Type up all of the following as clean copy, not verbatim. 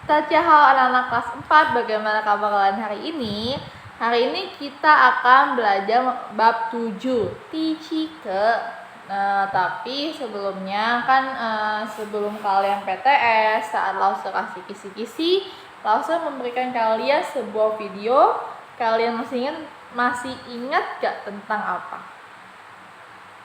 Halo anak-anak kelas 4, bagaimana kabar kalian hari ini? Hari ini kita akan belajar bab 7, Tichike. Tapi sebelumnya kan sebelum kalian PTS, saat Lause kasih kisi-kisi, Lause memberikan kalian sebuah video. Kalian masih ingat gak tentang apa?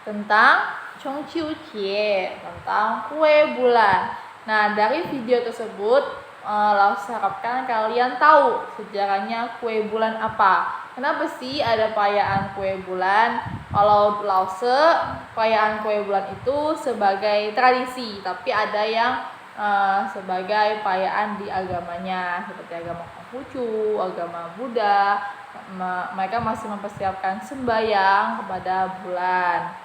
Tentang Chongqiujie, tentang kue bulan. Nah, dari video tersebut Lause harapkan kalian tahu sejarahnya kue bulan apa. Kenapa sih ada perayaan kue bulan? Kalau Lause, perayaan kue bulan itu sebagai tradisi, tapi ada yang sebagai perayaan di agamanya, seperti agama Konghucu, agama Buddha. Mereka masih mempersiapkan sembahyang kepada bulan.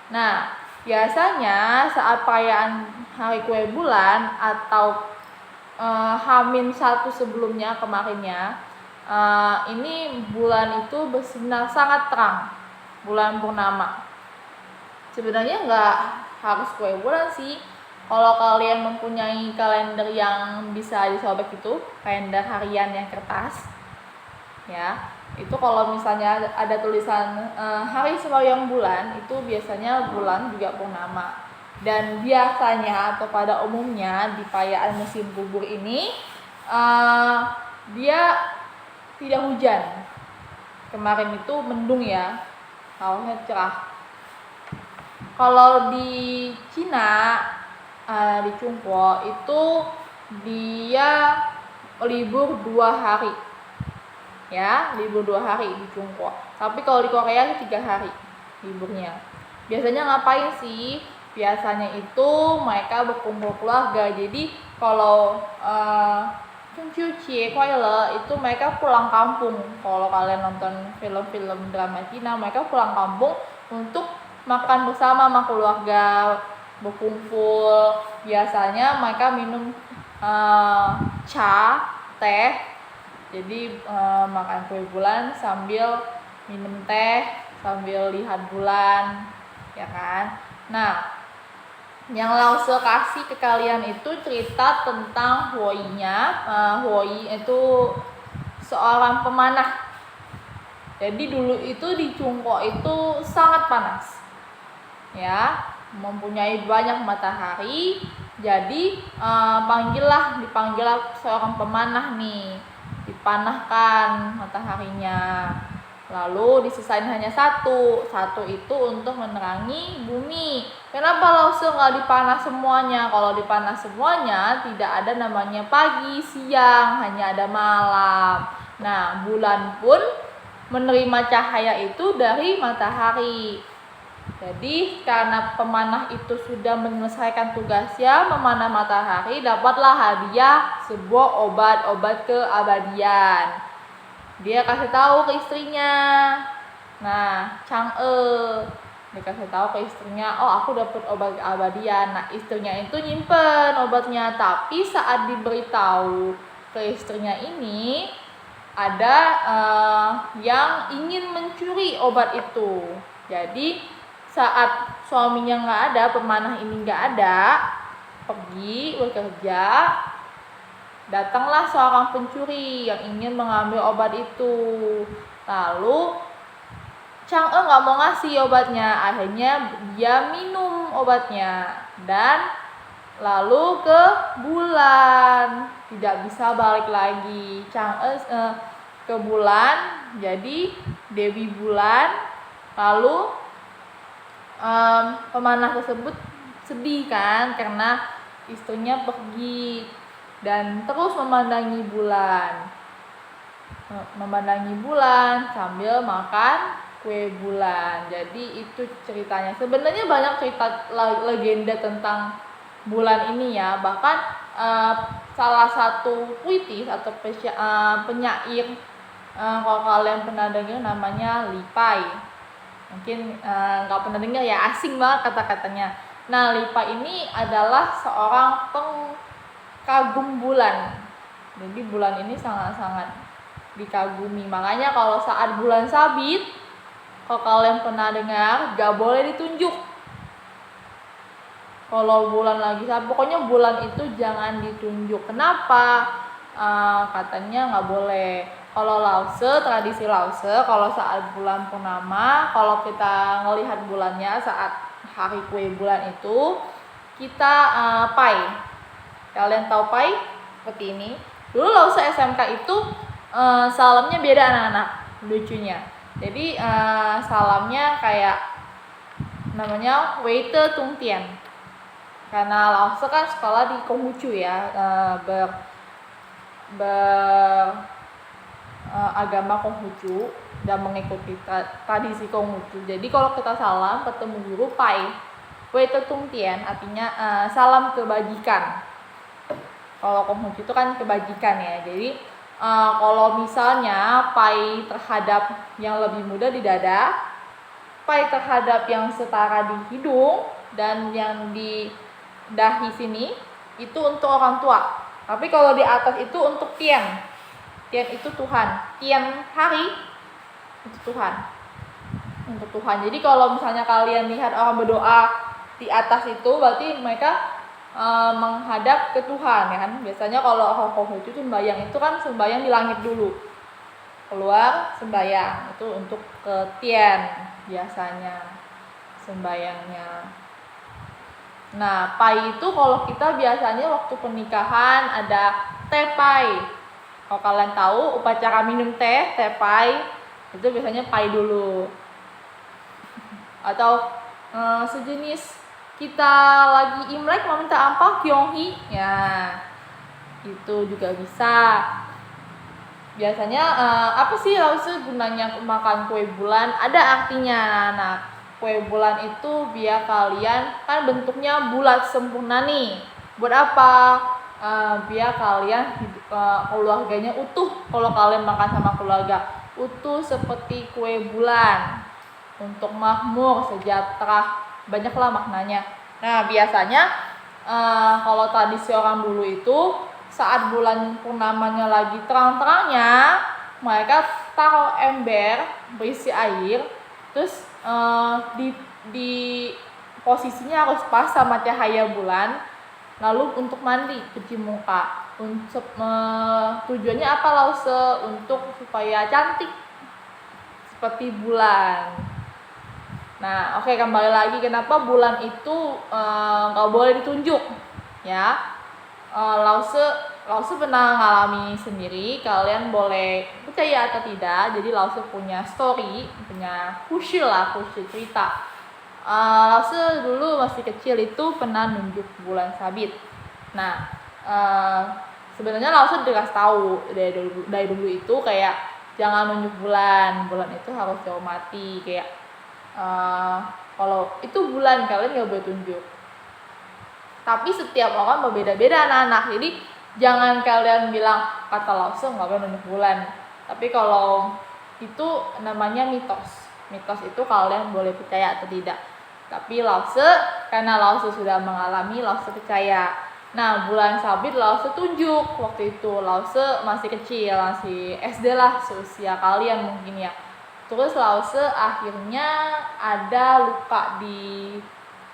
Nah, biasanya saat perayaan hari kue bulan atau H-1 sebelumnya kemarinnya, ini bulan itu bersinar sangat terang, bulan purnama. Sebenarnya nggak harus kue bulan sih. Kalau kalian mempunyai kalender yang bisa disobek itu, kalender harian yang kertas, ya, itu kalau misalnya ada tulisan hari sembahyang bulan, itu biasanya bulan juga purnama. Dan biasanya atau pada umumnya di perayaan musim gugur ini dia tidak hujan. Kemarin itu mendung ya, awalnya cerah. Kalau di Cina, di Chungguo itu dia libur 2 hari. Ya, libur 2 hari di Chungguo. Tapi kalau di Korea 3 hari liburnya. Biasanya ngapain sih? Biasanya itu mereka berkumpul keluarga. Jadi kalau Chungqiujie itu mereka pulang kampung. Kalau kalian nonton film-film drama Cina, mereka pulang kampung untuk makan bersama sama keluarga, berkumpul. Biasanya mereka minum teh. Jadi makan kue bulan sambil minum teh, sambil lihat bulan, ya kan? Nah, yang Lause kasih ke kalian itu cerita tentang Huoyi-nya. Huoyi itu seorang pemanah. Jadi dulu itu di Chungguo itu sangat panas, ya, mempunyai banyak matahari. Jadi dipanggillah seorang pemanah nih, dipanahkan mataharinya. Lalu disisain hanya satu itu untuk menerangi bumi. Kenapa Lause nggak dipanah semuanya? Kalau dipanah semuanya tidak ada namanya pagi, siang, hanya ada malam. Nah, bulan pun menerima cahaya itu dari matahari. Jadi karena pemanah itu sudah menyelesaikan tugasnya memanah matahari, dapatlah hadiah sebuah obat keabadian. Dia kasih tahu ke istrinya. Nah, Chang'e dia kasih tahu ke istrinya, oh aku dapat obat keabadian. Nah, istrinya itu nyimpen obatnya, tapi saat diberitahu ke istrinya ini ada yang ingin mencuri obat itu. Jadi saat suaminya nggak ada, pemanah ini nggak ada, pergi bekerja, datanglah seorang pencuri yang ingin mengambil obat itu. Lalu Chang'e nggak mau ngasih obatnya, akhirnya dia minum obatnya dan lalu ke bulan, tidak bisa balik lagi. Chang'e ke bulan, jadi Dewi Bulan. Lalu pemanah tersebut sedih kan karena istrinya pergi dan terus memandangi bulan sambil makan kue bulan. Jadi itu ceritanya. Sebenarnya banyak cerita legenda tentang bulan ini ya. Bahkan salah satu puitis atau penyair, kalau kalian pernah dengar namanya Li Pai. Mungkin nggak pernah dengar ya, asing banget kata-katanya. Nah, Li Pai ini adalah seorang pengkagum bulan. Jadi bulan ini sangat-sangat dikagumi. Makanya kalau saat bulan sabit, kalau kalian pernah dengar, gak boleh ditunjuk. Kalau bulan lagi sabit, pokoknya bulan itu jangan ditunjuk. Kenapa? katanya nggak boleh. Kalau Lause, tradisi Lause, kalau saat bulan purnama, kalau kita ngelihat bulannya saat hari kue bulan itu, kita pai. Kalian tahu pai? Seperti ini. Dulu Lause SMK itu salamnya beda anak-anak, lucunya. Jadi salamnya kayak namanya Weite Tung Tian. Karena Lause kan sekolah di Konghucu ya, agama Konghucu dan mengikuti tradisi Konghucu. Jadi kalau kita salam ketemu guru pai, Weite Tung Tian artinya salam kebajikan. Kalau Konghucu itu kan kebajikan ya. Jadi kalau misalnya pai terhadap yang lebih muda di dada, pai terhadap yang setara di hidung, dan yang di dahi sini itu untuk orang tua. Tapi kalau di atas itu untuk tian. Tian itu Tuhan. Tian hari itu Tuhan. Untuk Tuhan. Jadi kalau misalnya kalian lihat orang berdoa di atas itu, berarti mereka menghadap ke Tuhan ya kan. Biasanya kalau orang Konghucu sembahyang itu kan sembahyang di langit dulu, keluar sembahyang itu untuk ke Tian biasanya sembahyangnya. Nah pai itu kalau kita biasanya waktu pernikahan ada teh pai. Kalau kalian tahu upacara minum teh pai itu biasanya pai dulu. Atau sejenis kita lagi Imlek mau minta apa? Kyonghi. Ya, itu juga bisa. Biasanya apa sih Lause gunanya makan kue bulan? Ada artinya anak-anak. Kue bulan itu biar kalian kan bentuknya bulat sempurna nih. Buat apa? Biar kalian keluarganya utuh. Kalau kalian makan sama keluarga utuh seperti kue bulan. Untuk makmur, sejahtera, banyaklah maknanya. Nah biasanya kalau tradisi orang dulu itu saat bulan purnamanya lagi terang-terangnya, mereka taruh ember berisi air, terus di posisinya harus pas sama cahaya bulan, lalu untuk mandi, cuci muka. Untuk tujuannya apa Lause? Untuk supaya cantik seperti bulan. Nah, oke, kembali lagi kenapa bulan itu nggak boleh ditunjuk, ya? Lause pernah ngalami sendiri. Kalian boleh percaya atau tidak. Jadi Lause punya story, punya kusyil cerita. Lause dulu masih kecil itu pernah nunjuk bulan sabit. Nah, sebenarnya Lause dikasih tahu dari dulu itu kayak jangan nunjuk bulan itu harus dihormati kayak. Kalau itu bulan kalian nggak boleh tunjuk. Tapi setiap orang berbeda-beda anak-anak. Jadi jangan kalian bilang kata Lause nggak boleh nunjuk bulan. Tapi kalau itu namanya mitos. Mitos itu kalian boleh percaya atau tidak. Tapi Lause karena Lause sudah mengalami, Lause percaya. Nah bulan sabit Lause tunjuk waktu itu. Lause masih kecil, masih SD lah seusia kalian mungkin ya. Terus Lause akhirnya ada luka di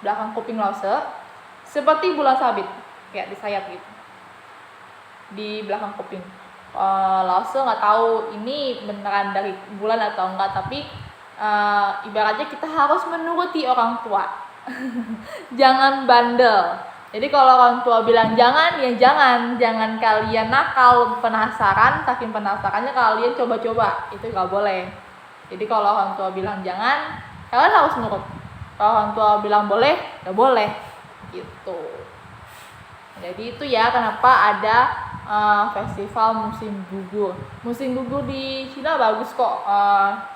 belakang kuping Lause seperti bulan sabit, kayak disayat gitu di belakang kuping. Lause nggak tahu ini beneran dari bulan atau enggak, tapi ibaratnya kita harus menuruti orang tua. Jangan bandel. Jadi kalau orang tua bilang jangan, ya jangan kalian nakal, penasaran, saking penasarannya kalian coba-coba, itu nggak boleh. Jadi kalau orang tua bilang jangan, kalian harus nurut. Kalau orang tua bilang boleh, ya boleh. Gitu. Jadi itu ya kenapa ada festival musim gugur. Musim gugur di Cina bagus kok.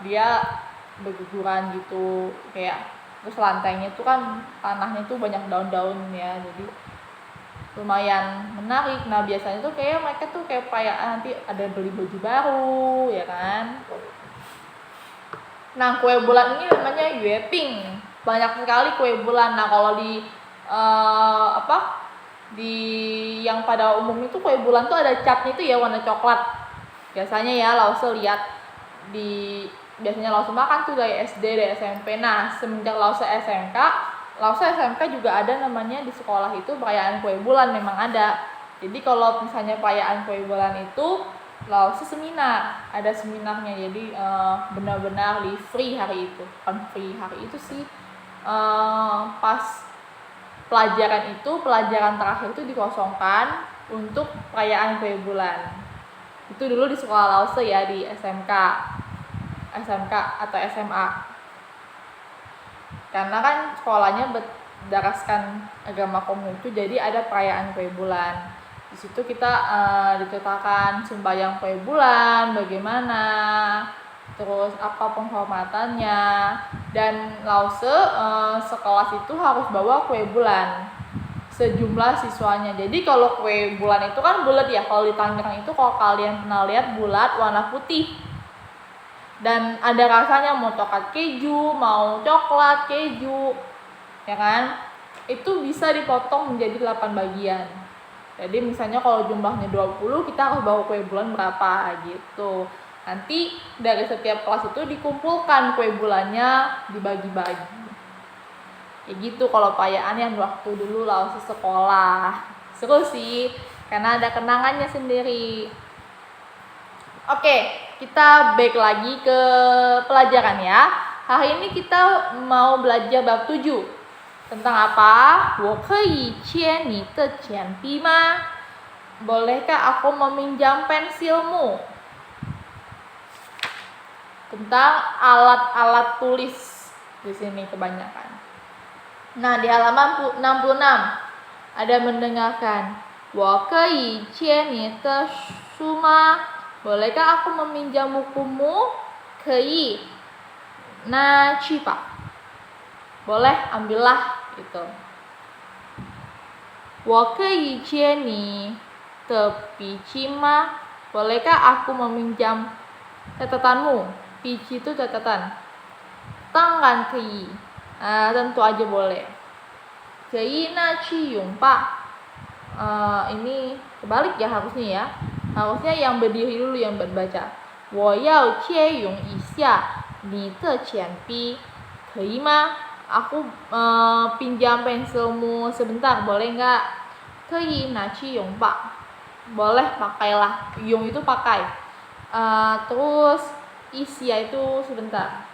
Dia berguguran gitu, kayak terus lantainya itu kan tanahnya tuh banyak daun-daun ya. Jadi lumayan menarik. Nah biasanya tuh kayak mereka tuh kayak nanti ada beli baju baru ya kan. Nah kue bulan ini namanya Yueping. Banyak sekali kue bulan. Nah kalau di di yang pada umum itu kue bulan tuh ada catnya itu ya warna coklat. Biasanya ya Lause lihat biasanya Lause makan tuh dari SD, dari SMP. Nah semenjak Lause SMK juga ada namanya di sekolah itu perayaan kue bulan memang ada. Jadi kalau misalnya perayaan kue bulan itu Laos seminar, ada seminarnya. Jadi benar-benar di free hari itu, bukan free hari itu sih. Pas pelajaran terakhir itu dikosongkan untuk perayaan kue bulan. Itu dulu di sekolah Laos ya, di SMK atau SMA. Karena kan sekolahnya berdaraskan agama Konghucu, jadi ada perayaan kue bulan. Di situ kita diceritakan sembahyang kue bulan bagaimana, terus apa penghormatannya, dan Lause sekelas itu harus bawa kue bulan sejumlah siswanya. Jadi kalau kue bulan itu kan bulat ya, kalau di Tangerang itu kalau kalian pernah lihat bulat warna putih dan ada rasanya, mau coklat keju, mau coklat keju, ya kan, itu bisa dipotong menjadi 8 bagian. Jadi misalnya kalau jumlahnya 20, kita harus bawa kue bulan berapa gitu. Nanti dari setiap kelas itu dikumpulkan kue bulannya, dibagi-bagi. Ya gitu kalau perayaan yang waktu dulu Laos sekolah. Seru sih, karena ada kenangannya sendiri. Oke, kita back lagi ke pelajaran ya. Hari ini kita mau belajar bab 7. Tentang apa? 我可以签你的铅笔吗? Bolehkah aku meminjam pensilmu? Tentang alat-alat tulis di sini kebanyakan. Nah, di halaman 66 ada mendengarkan 我可以签你的书吗? Bolehkah aku meminjam bukumu? 可以. Nah, 去吧. Boleh, ambillah gitu. 我可以借你的笔记吗? Bolehkah aku meminjam catatanmu? 笔记itu catatan. 当然可以. Tentu aja boleh. 可以, nah 去用吧. Ini kebalik ya harusnya ya. Harusnya yang berdiri dulu yang berbaca. 我要借用一下你的铅笔，可以吗? Aku pinjam pensilmu sebentar, boleh nggak? 可以拿去用吧. Boleh, pakailah. Yung itu pakai. Terus isya itu sebentar.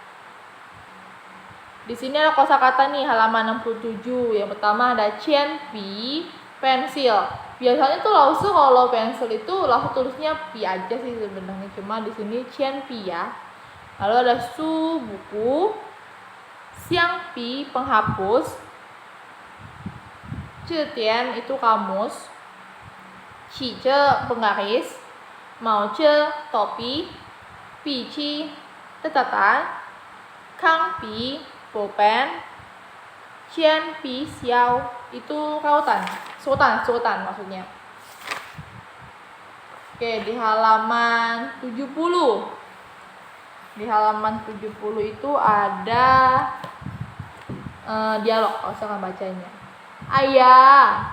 Di sini ada kosakata nih, halaman 67. Yang pertama ada qian pi, pensil. Biasanya tuh Lause kalau pensil itu Lause tulisnya pi aja sih sebenarnya, cuma di sini qian pi ya. Lalu ada su, buku, xiang pi, penghapus, zhetian itu kamus, qi zhe penggaris, mao zhe topi, pi qi catatan, kang pi pulpen, qian pi xiao itu rautan, surutan maksudnya. Oke, di halaman 70. Di halaman 70 itu ada dialog, kalau saya akan bacanya. Ayah,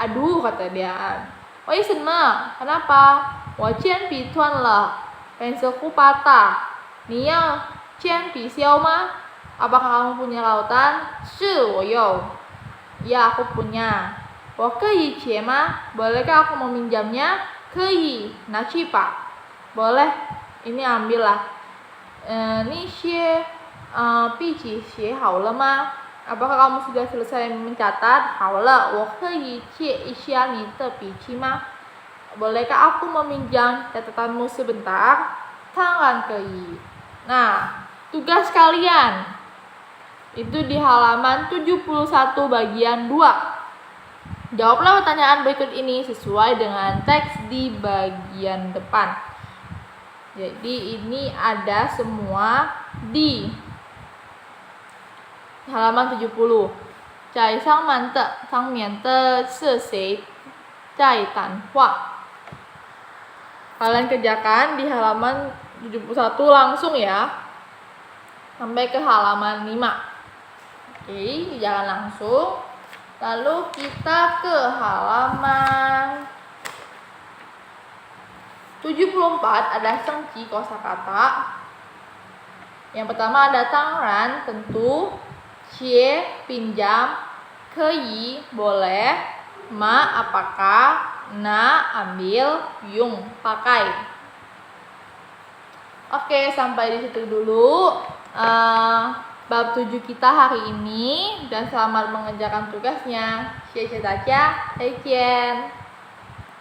aduh kata dia. Oh iya senma, kenapa? 我铅笔断了, pensilku patah. 你要铅笔削吗? Apakah kamu punya lautan? 是我有. Ya, aku punya. 我可以借吗? Bolehkah aku meminjamnya? 可以, 拿去吧. Boleh, ini ambillah. 你写笔记写好了吗? Apakah kamu sudah selesai mencatat? 好了，我可以借一下你的笔记吗? Bolehkah aku meminjam catatanmu sebentar? 当然可以. Nah, tugas kalian itu di halaman 71 bagian 2. Jawablah pertanyaan berikut ini sesuai dengan teks di bagian depan. Jadi ini ada semua di halaman 70. 在上面的是谁在谈话? Kalian kerjakan di halaman 71 langsung ya. Sampai ke halaman 5. Oke, jangan langsung. Lalu kita ke halaman 74, ada sengci kosakata. Yang pertama ada tangran, tentu, cie, pinjam, kei, boleh, ma, apakah, Na ambil, yung pakai. Oke, sampai di situ dulu bab 7 kita hari ini, dan selamat mengerjakan tugasnya. 谢谢大家，再见。